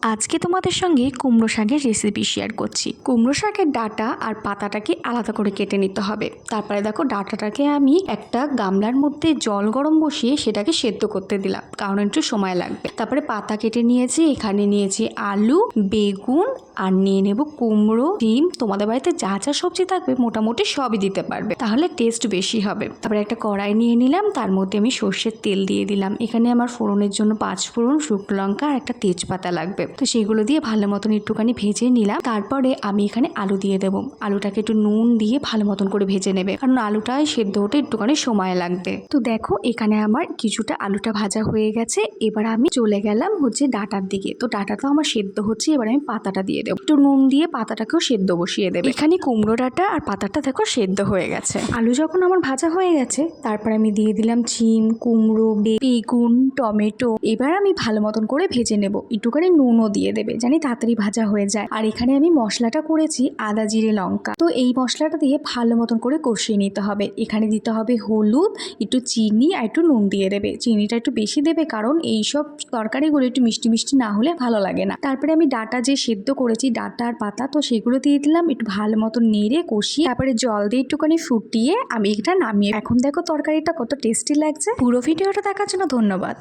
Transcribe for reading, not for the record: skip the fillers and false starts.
আজকে তোমাদের সঙ্গে কুমড়ো শাকের রেসিপি শেয়ার করছি। কুমড়ো শাকের ডাঁটা আর পাতাটাকে আলাদা করে কেটে নিতে হবে। তারপরে দেখো ডাঁটাটাকে আমি একটা গামলার মধ্যে জল গরম বসিয়ে সেটাকে সেদ্ধ করতে দিলাম, কারণ একটু সময় লাগবে। তারপরে পাতা কেটে নিয়েছি, এখানে নিয়েছি আলু, বেগুন আর নিয়ে নেব কুমড়ো, ডিম। তোমাদের বাড়িতে যা যা সবজি থাকবে মোটামুটি সবই দিতে পারবে, তাহলে টেস্ট বেশি হবে। তারপরে একটা কড়াই নিয়ে নিলাম, তার মধ্যে আমি সর্ষের তেল দিয়ে দিলাম। এখানে আমার ফোড়নের জন্য 5 ফোড়ন, শুকনো লঙ্কা আর একটা তেজপাতা লাগবে। তো সেগুলো দিয়ে ভালো মতন একটুখানি ভেজে নিলাম। তারপরে আমি এখানে আলু দিয়ে দেবো। আলুটাকে একটু নুন দিয়ে ভালো মতন করে ভেজে নেবে, কারণ আলুটাই সেদ্ধ হতে একটুখানি সময় লাগবে। তো দেখো এখানে আমার কিছুটা আলুটা ভাজা হয়ে গেছে। এবার আমি চলে গেলাম ডাঁটার দিকে। তো ডাঁটাটা আমার সেদ্ধ হচ্ছে, এবার আমি পাতাটা দিয়ে দেবো। একটু নুন দিয়ে পাতাটাকেও সেদ্ধ বসিয়ে দেবে। এখানে কুমড়ো ডাঁটা আর পাতাটা দেখো সেদ্ধ হয়ে গেছে। আলু যখন আমার ভাজা হয়ে গেছে, তারপর আমি দিয়ে দিলাম শিম, কুমড়ো, বেগুন, টমেটো। এবার আমি ভালো মতন করে ভেজে নেব। একটুখানি নুনও দিয়ে দেবে, জানি তাড়াতাড়ি ভাজা হয়ে যায়। আর এখানে আমি মশলাটা করেছি আদা, জিরে, লঙ্কা। তো এই মশলাটা দিয়ে ভালো মতন করে কষিয়ে নিতে হবে। এখানে দিতে হবে হলুদ, একটু চিনি আর একটু নুন দিয়ে দেবে। চিনিটা একটু বেশি দেবে, কারণ এইসব তরকারিগুলো একটু মিষ্টি মিষ্টি না হলে ভালো লাগে না। তারপরে আমি ডাঁটা যে সেদ্ধ করেছি, ডাঁটা আর পাতা, তো সেগুলো দিয়ে দিলাম। একটু ভালো মতন নেড়ে কষিয়ে তারপরে জল দিয়ে একটুখানি ফুটিয়ে আমি এটা নামিয়ে। এখন দেখো তরকারিটা কত টেস্টি লাগছে। পুরো ভিডিওটা দেখার জন্য ধন্যবাদ।